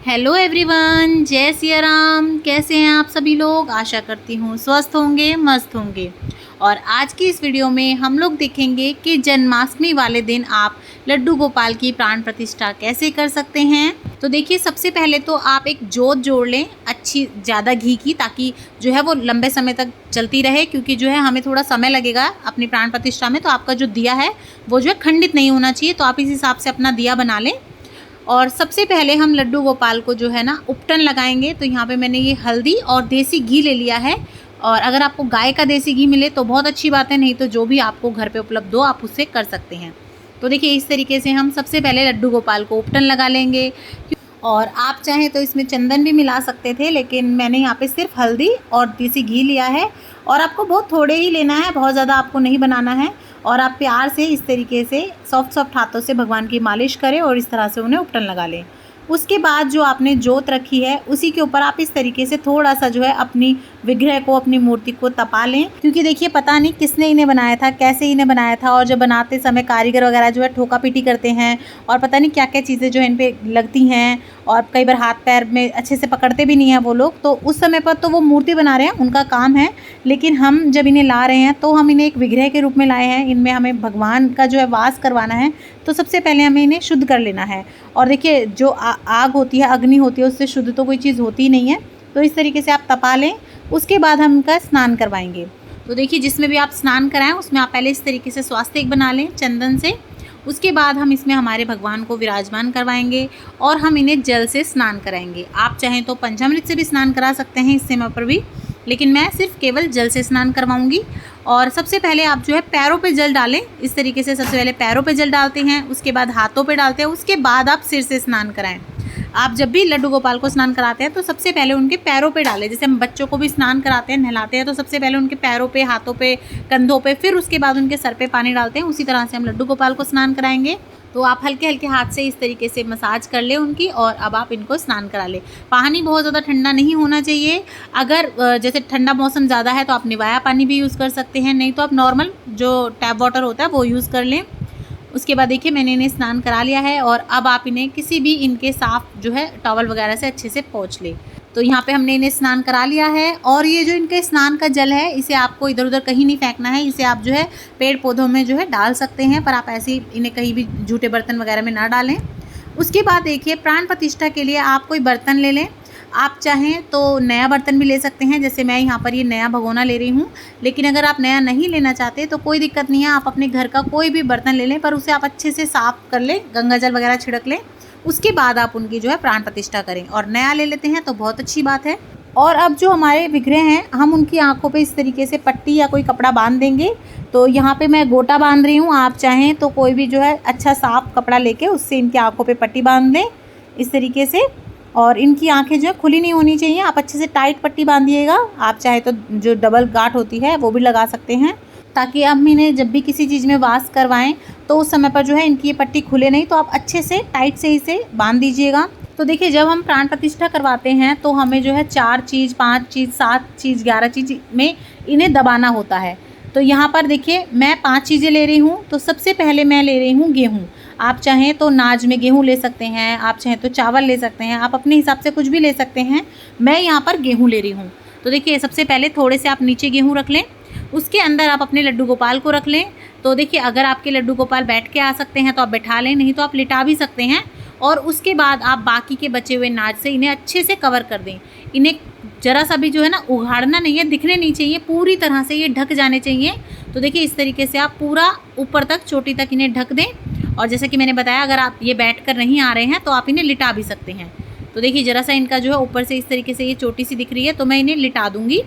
Hello everyone, जय सिया राम। कैसे हैं आप सभी लोग? आशा करती हूँ स्वस्थ होंगे, मस्त होंगे। और आज की इस वीडियो में हम लोग देखेंगे कि जन्माष्टमी वाले दिन आप लड्डू गोपाल की प्राण प्रतिष्ठा कैसे कर सकते हैं। तो देखिए, सबसे पहले तो आप एक जोत जोड़ लें, अच्छी ज़्यादा घी की, ताकि जो है वो लंबे समय तक चलती रहे, क्योंकि जो है हमें थोड़ा समय लगेगा अपनी प्राण प्रतिष्ठा में। तो आपका जो दिया है वो जो है खंडित नहीं होना चाहिए, तो आप इस हिसाब से अपना दिया बना लें। और सबसे पहले हम लड्डू गोपाल को जो है ना उपटन लगाएंगे। तो यहाँ पे मैंने ये हल्दी और देसी घी ले लिया है। और अगर आपको गाय का देसी घी मिले तो बहुत अच्छी बात है, नहीं तो जो भी आपको घर पे उपलब्ध हो आप उससे कर सकते हैं। तो देखिए, इस तरीके से हम सबसे पहले लड्डू गोपाल को उपटन लगा लेंगे। और आप चाहें तो इसमें चंदन भी मिला सकते थे, लेकिन मैंने यहाँ पे सिर्फ हल्दी और देसी घी लिया है। और आपको बहुत थोड़े ही लेना है, बहुत ज़्यादा आपको नहीं बनाना है। और आप प्यार से इस तरीके से सॉफ्ट सॉफ्ट हाथों से भगवान की मालिश करें और इस तरह से उन्हें उपटन लगा लें। उसके बाद जो आपने जोत रखी है उसी के ऊपर आप इस तरीके से थोड़ा सा जो है अपनी विग्रह को, अपनी मूर्ति को तपा लें। क्योंकि देखिए, पता नहीं किसने इन्हें बनाया था, कैसे इन्हें बनाया था। और जब बनाते समय कारीगर वगैरह जो है ठोका पीटी करते हैं और पता नहीं क्या क्या चीज़ें जो है इन पे लगती हैं। और कई बार हाथ पैर में अच्छे से पकड़ते भी नहीं हैं वो लोग। तो उस समय पर तो वो मूर्ति बना रहे हैं, उनका काम है। लेकिन हम जब इन्हें ला रहे हैं तो हम इन्हें एक विग्रह के रूप में लाए हैं। इनमें हमें भगवान का जो है वास करवाना है। तो सबसे पहले हमें इन्हें शुद्ध कर लेना है। और देखिए, जो आग होती है, अग्नि होती है, उससे शुद्ध तो कोई चीज़ होती ही नहीं है। तो इस तरीके से आप तपा लें। उसके बाद हम इनका स्नान करवाएंगे। तो देखिए, जिसमें भी आप स्नान कराएं उसमें आप पहले इस तरीके से स्वास्तिक बना लें चंदन से। उसके बाद हम इसमें हमारे भगवान को विराजमान करवाएंगे और हम इन्हें जल से स्नान कराएंगे। आप चाहें तो पंचामृत से भी स्नान करा सकते हैं इस समय पर भी, लेकिन मैं सिर्फ केवल जल से स्नान करवाऊंगी। और सबसे पहले आप जो है पैरों पे जल डालें। इस तरीके से सबसे पहले पैरों पे जल डालते हैं, उसके बाद हाथों पे डालते हैं, उसके बाद आप सिर से स्नान कराएं। आप जब भी लड्डू गोपाल को स्नान कराते हैं तो सबसे पहले उनके पैरों पे डालें। जैसे हम बच्चों को भी स्नान कराते हैं, नहलाते हैं, तो सबसे पहले उनके पैरों पे, हाथों पे, कंधों पे, फिर उसके बाद उनके सर पे पानी डालते हैं। उसी तरह से हम लड्डू गोपाल को स्नान कराएंगे। तो आप हल्के हल्के हाथ से इस तरीके से मसाज कर लें उनकी, और अब आप इनको स्नान करा लें। पानी बहुत ज़्यादा ठंडा नहीं होना चाहिए। अगर जैसे ठंडा मौसम ज़्यादा है तो आप निवाया पानी भी यूज़ कर सकते हैं, नहीं तो आप नॉर्मल जो टैप वाटर होता है वो यूज़ कर लें। उसके बाद देखिए, मैंने इन्हें स्नान करा लिया है। और अब आप इन्हें किसी भी इनके साफ जो है टॉवल वगैरह से अच्छे से पोंछ लें। तो यहाँ पे हमने इन्हें स्नान करा लिया है। और ये जो इनके स्नान का जल है, इसे आपको इधर उधर कहीं नहीं फेंकना है। इसे आप जो है पेड़ पौधों में जो है डाल सकते हैं, पर आप ऐसे ही इन्हें कहीं भी जूठे बर्तन वगैरह में ना डालें। उसके बाद देखिए, प्राण प्रतिष्ठा के लिए आप कोई बर्तन ले लें। आप चाहें तो नया बर्तन भी ले सकते हैं, जैसे मैं यहाँ पर ये नया भगोना ले रही हूँ। लेकिन अगर आप नया नहीं लेना चाहते तो कोई दिक्कत नहीं है, आप अपने घर का कोई भी बर्तन ले लें, पर उसे आप अच्छे से साफ़ कर लें, गंगा जल वगैरह छिड़क लें। उसके बाद आप उनकी जो है प्राण प्रतिष्ठा करें। और नया ले लेते हैं तो बहुत अच्छी बात है। और अब जो हमारे विग्रह हैं, हम उनकी आँखों पे इस तरीके से पट्टी या कोई कपड़ा बांध देंगे। तो यहाँ पे मैं गोटा बांध रही हूँ। आप चाहें तो कोई भी जो है अच्छा साफ कपड़ा लेके उससे इनकी आँखों पे पट्टी बांध दें इस तरीके से। और इनकी आंखें जो है खुली नहीं होनी चाहिए, आप अच्छे से टाइट पट्टी बांधिएगा। आप चाहे तो जो डबल गांठ होती है वो भी लगा सकते हैं, ताकि हम इन्हें जब भी किसी चीज़ में वास करवाएं तो उस समय पर जो है इनकी ये पट्टी खुले नहीं। तो आप अच्छे से टाइट से इसे बांध दीजिएगा। तो देखिए, जब हम प्राण प्रतिष्ठा करवाते हैं तो हमें जो है 4 चीज़, 5 चीज़, 7 चीज़, 11 चीज़ में इन्हें दबाना होता है। तो यहाँ पर देखिए, मैं 5 चीज़ें ले रही हूँ। तो सबसे पहले मैं ले रही हूँ गेहूँ। आप चाहें तो नाज में गेहूँ ले सकते हैं, आप चाहें तो चावल ले सकते हैं, आप अपने हिसाब से कुछ भी ले सकते हैं। मैं यहाँ पर गेहूँ ले रही हूँ। तो देखिए, सबसे पहले थोड़े से आप नीचे गेहूँ रख लें, उसके अंदर आप अपने लड्डू गोपाल को रख लें। तो देखिए, अगर आपके लड्डू गोपाल बैठ के आ सकते हैं तो आप बैठा लें, नहीं तो आप लिटा भी सकते हैं। और उसके बाद आप बाकी के बचे हुए नाज से इन्हें अच्छे से कवर कर दें। इन्हें ज़रा सा भी जो है ना उघाड़ना नहीं है, दिखने नहीं चाहिए, पूरी तरह से ये ढक जाने चाहिए। तो देखिए, इस तरीके से आप पूरा ऊपर तक, चोटी तक इन्हें ढक दें। और जैसे कि मैंने बताया, अगर आप ये बैठकर नहीं आ रहे हैं तो आप इन्हें लिटा भी सकते हैं। तो देखिए, ज़रा सा इनका जो है ऊपर से इस तरीके से ये चोटी सी दिख रही है, तो मैं इन्हें लिटा दूँगी।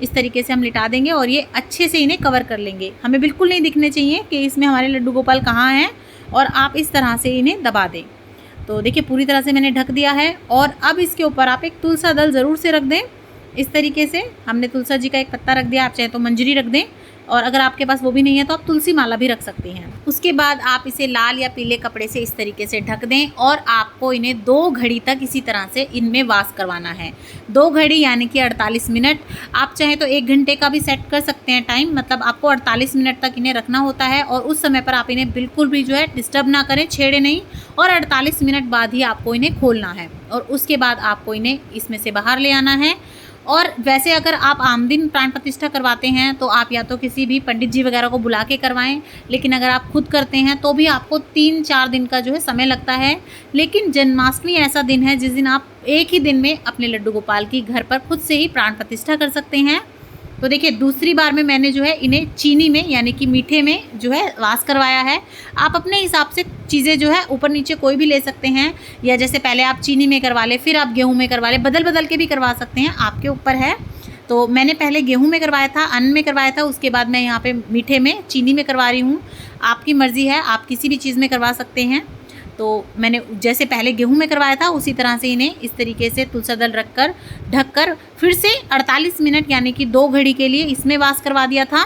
इस तरीके से हम लिटा देंगे और ये अच्छे से इन्हें कवर कर लेंगे। हमें बिल्कुल नहीं दिखने चाहिए कि इसमें हमारे लड्डू गोपाल कहाँ हैं। और आप इस तरह से इन्हें दबा दें। तो देखिए, पूरी तरह से मैंने ढक दिया है। और अब इसके ऊपर आप एक तुलसा दल ज़रूर से रख दें। इस तरीके से हमने तुलसा जी का एक पत्ता रख दिया, आप चाहे तो मंजरी रख दें। और अगर आपके पास वो भी नहीं है तो आप तुलसी माला भी रख सकती हैं। उसके बाद आप इसे लाल या पीले कपड़े से इस तरीके से ढक दें और आपको इन्हें 2 घड़ी तक इसी तरह से इनमें वास करवाना है। 2 घड़ी यानी कि 48 मिनट। आप चाहें तो 1 घंटे का भी सेट कर सकते हैं टाइम, मतलब आपको 48 मिनट तक इन्हें रखना होता है और उस समय पर आप इन्हें बिल्कुल भी जो है डिस्टर्ब ना करें, छेड़े नहीं, और 48 मिनट बाद ही आपको इन्हें खोलना है और उसके बाद आपको इन्हें इसमें से बाहर ले आना है। और वैसे अगर आप आम दिन प्राण प्रतिष्ठा करवाते हैं तो आप या तो किसी भी पंडित जी वगैरह को बुला के करवाएं, लेकिन अगर आप खुद करते हैं तो भी आपको 3-4 दिन का जो है समय लगता है। लेकिन जन्माष्टमी ऐसा दिन है जिस दिन आप एक ही दिन में अपने लड्डू गोपाल की घर पर खुद से ही प्राण प्रतिष्ठा कर सकते हैं। तो देखिए, दूसरी बार में मैंने जो है इन्हें चीनी में यानी कि मीठे में जो है वास करवाया है। आप अपने हिसाब से चीज़ें जो है ऊपर नीचे कोई भी ले सकते हैं, या जैसे पहले आप चीनी में करवा लें, फिर आप गेहूं में करवा लें, बदल बदल के भी करवा सकते हैं, आपके ऊपर है। तो मैंने पहले गेहूं में करवाया था, अन्न में करवाया था, उसके बाद मैं यहाँ पे मीठे में चीनी में करवा रही हूँ। आपकी मर्ज़ी है, आप किसी भी चीज़ में करवा सकते हैं। तो मैंने जैसे पहले गेहूं में करवाया था उसी तरह से इन्हें इस तरीके से तुलसी दल रखकर ढककर फिर से 48 मिनट यानी कि 2 घड़ी के लिए इसमें वास करवा दिया था।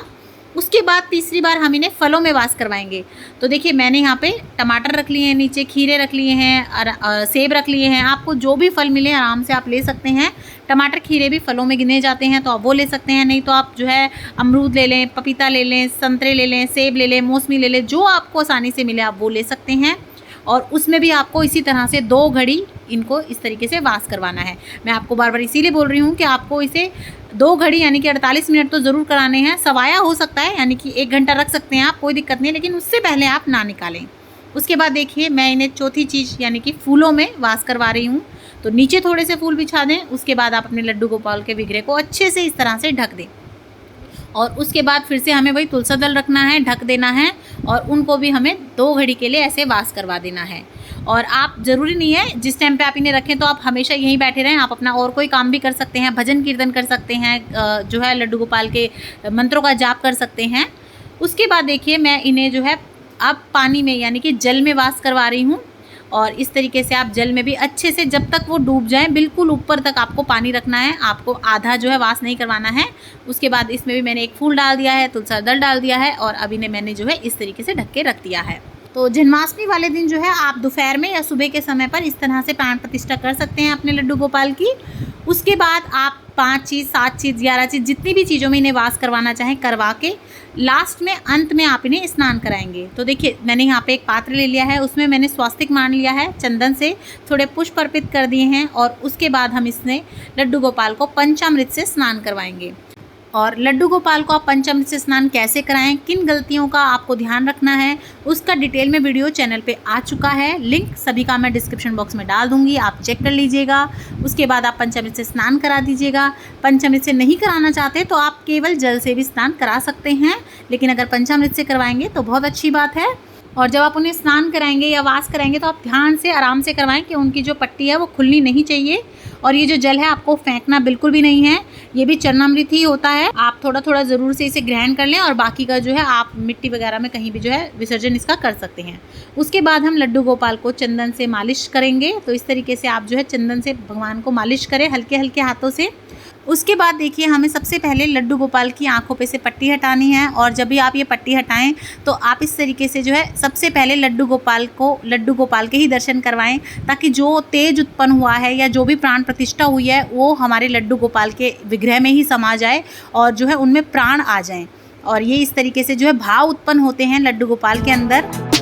उसके बाद तीसरी बार हम इन्हें फलों में वास करवाएंगे। तो देखिए, मैंने यहाँ पे टमाटर रख लिए हैं, नीचे खीरे रख लिए हैं, सेब रख लिए हैं। आपको जो भी फल मिले आराम से आप ले सकते हैं। टमाटर खीरे भी फलों में गिने जाते हैं तो आप वो ले सकते हैं, नहीं तो आप जो है अमरूद ले लें, पपीता ले लें, संतरे ले लें, सेब ले लें, मौसमी ले लें, जो आपको आसानी से मिले आप वो ले सकते हैं। और उसमें भी आपको इसी तरह से 2 घड़ी इनको इस तरीके से वास करवाना है। मैं आपको बार बार इसीलिए बोल रही हूँ कि आपको इसे 2 घड़ी यानी कि 48 मिनट तो ज़रूर कराने हैं। सवाया हो सकता है यानी कि 1 घंटा रख सकते हैं आप, कोई दिक्कत नहीं है, लेकिन उससे पहले आप ना निकालें। उसके बाद देखिए, मैं इन्हें चौथी चीज़ यानी कि फूलों में वास करवा रही हूँ। तो नीचे थोड़े से फूल बिछा दें, उसके बाद आप अपने लड्डू गोपाल के विग्रह को अच्छे से इस तरह से ढक दें और उसके बाद फिर से हमें वही तुलसी दल रखना है, ढक देना है और उनको भी हमें 2 घड़ी के लिए ऐसे वास करवा देना है। और आप ज़रूरी नहीं है जिस टाइम पे आप इन्हें रखें तो आप हमेशा यहीं बैठे रहें, आप अपना और कोई काम भी कर सकते हैं, भजन कीर्तन कर सकते हैं, जो है लड्डू गोपाल के मंत्रों का जाप कर सकते हैं। उसके बाद देखिए, मैं इन्हें जो है अब पानी में यानी कि जल में वास करवा रही हूँ और इस तरीके से आप जल में भी अच्छे से जब तक वो डूब जाएं, बिल्कुल ऊपर तक आपको पानी रखना है, आपको आधा जो है वास नहीं करवाना है। उसके बाद इसमें भी मैंने एक फूल डाल दिया है, तुलसी दल डाल दिया है और अब इन्हें मैंने जो है इस तरीके से ढक के रख दिया है। तो जन्माष्टमी वाले दिन जो है आप दोपहर में या सुबह के समय पर इस तरह से प्राण प्रतिष्ठा कर सकते हैं अपने लड्डू गोपाल की। उसके बाद आप 5 चीज़, 7 चीज़, 11 चीज़, जितनी भी चीज़ों में इन्हें वास करवाना चाहें करवा के लास्ट में अंत में आप इन्हें स्नान कराएंगे। तो देखिए, मैंने यहाँ पे एक पात्र ले लिया है, उसमें मैंने स्वास्तिक मान लिया है, चंदन से थोड़े पुष्प अर्पित कर दिए हैं और उसके बाद हम इसमें लड्डू गोपाल को पंचामृत से स्नान करवाएंगे। और लड्डू गोपाल को आप पंचामृत से स्नान कैसे कराएं, किन गलतियों का आपको ध्यान रखना है, उसका डिटेल में वीडियो चैनल पे आ चुका है। लिंक सभी का मैं डिस्क्रिप्शन बॉक्स में डाल दूंगी, आप चेक कर लीजिएगा। उसके बाद आप पंचामृत से स्नान करा दीजिएगा। पंचामृत से नहीं कराना चाहते तो आप केवल जल से भी स्नान करा सकते हैं, लेकिन अगर पंचामृत से करवाएंगे तो बहुत अच्छी बात है। और जब आप उन्हें स्नान कराएंगे या वास कराएंगे तो आप ध्यान से आराम से करवाएं कि उनकी जो पट्टी है वो खुलनी नहीं चाहिए। और ये जो जल है आपको फेंकना बिल्कुल भी नहीं है, ये भी चरणामृत ही होता है। आप थोड़ा थोड़ा ज़रूर से इसे ग्रहण कर लें और बाकी का जो है आप मिट्टी वगैरह में कहीं भी जो है विसर्जन इसका कर सकते हैं। उसके बाद हम लड्डू गोपाल को चंदन से मालिश करेंगे। तो इस तरीके से आप जो है चंदन से भगवान को मालिश करें हल्के हल्के हाथों से। उसके बाद देखिए, हमें सबसे पहले लड्डू गोपाल की आंखों पे से पट्टी हटानी है और जब भी आप ये पट्टी हटाएं तो आप इस तरीके से जो है सबसे पहले लड्डू गोपाल के ही दर्शन करवाएं, ताकि जो तेज उत्पन्न हुआ है या जो भी प्राण प्रतिष्ठा हुई है वो हमारे लड्डू गोपाल के विग्रह में ही समा जाए और जो है उनमें प्राण आ जाएं। और ये इस तरीके से जो है भाव उत्पन्न होते हैं लड्डू गोपाल के अंदर।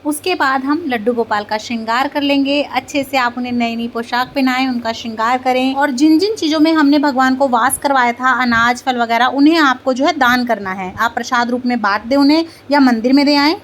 उसके बाद हम लड्डू गोपाल का श्रृंगार कर लेंगे। अच्छे से आप उन्हें नई नई पोशाक पहनाएं, उनका श्रृंगार करें और जिन जिन चीज़ों में हमने भगवान को वास करवाया था, अनाज फल वगैरह, उन्हें आपको जो है दान करना है। आप प्रसाद रूप में बांट दें उन्हें या मंदिर में दे आएँ।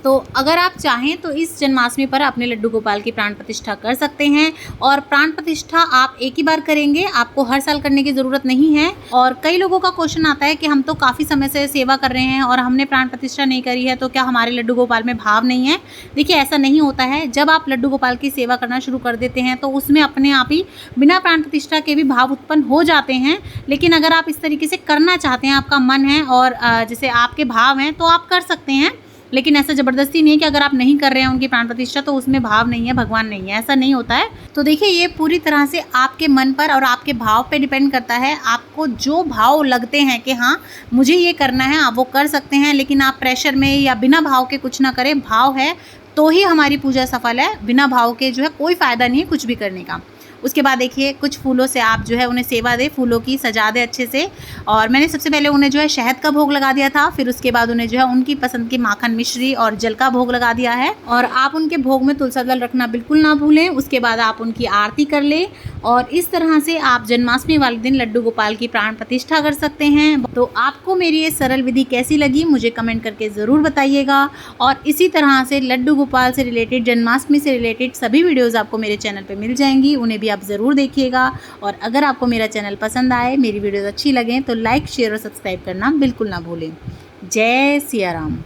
तो अगर आप चाहें तो इस जन्माष्टमी पर अपने लड्डू गोपाल की प्राण प्रतिष्ठा कर सकते हैं। और प्राण प्रतिष्ठा आप एक ही बार करेंगे, आपको हर साल करने की ज़रूरत नहीं है। और कई लोगों का क्वेश्चन आता है कि हम तो काफ़ी समय से सेवा कर रहे हैं और हमने प्राण प्रतिष्ठा नहीं करी है, तो क्या हमारे लड्डू गोपाल में भाव नहीं है? देखिए, ऐसा नहीं होता है। जब आप लड्डू गोपाल की सेवा करना शुरू कर देते हैं तो उसमें अपने आप ही बिना प्राण प्रतिष्ठा के भी भाव उत्पन्न हो जाते हैं। लेकिन अगर आप इस तरीके से करना चाहते हैं, आपका मन है और जैसे आपके भाव हैं, तो आप कर सकते हैं। लेकिन ऐसा ज़बरदस्ती नहीं है कि अगर आप नहीं कर रहे हैं उनकी प्राण प्रतिष्ठा तो उसमें भाव नहीं है, भगवान नहीं है, ऐसा नहीं होता है। तो देखिए, ये पूरी तरह से आपके मन पर और आपके भाव पे डिपेंड करता है। आपको जो भाव लगते हैं कि हाँ मुझे ये करना है, आप वो कर सकते हैं। लेकिन आप प्रेशर में या बिना भाव के कुछ ना करें। भाव है तो ही हमारी पूजा सफल है, बिना भाव के जो है कोई फ़ायदा नहीं है कुछ भी करने का। उसके बाद देखिए, कुछ फूलों से आप जो है उन्हें सेवा दें, फूलों की सजा दें अच्छे से। और मैंने सबसे पहले उन्हें जो है शहद का भोग लगा दिया था, फिर उसके बाद उन्हें जो है उनकी पसंद की माखन मिश्री और जल का भोग लगा दिया है। और आप उनके भोग में तुलसी दल रखना बिल्कुल ना भूलें। उसके बाद आप उनकी आरती कर लें और इस तरह से आप जन्माष्टमी वाले दिन लड्डू गोपाल की प्राण प्रतिष्ठा कर सकते हैं। तो आपको मेरी ये सरल विधि कैसी लगी मुझे कमेंट करके ज़रूर बताइएगा। और इसी तरह से लड्डू गोपाल से रिलेटेड, जन्माष्टमी से रिलेटेड सभी वीडियोज़ आपको मेरे चैनल पर मिल जाएंगी, उन्हें भी आप ज़रूर देखिएगा। और अगर आपको मेरा चैनल पसंद आए, मेरी वीडियोज़ अच्छी लगें तो लाइक, शेयर और सब्सक्राइब करना बिल्कुल ना भूलें। जय सिया राम।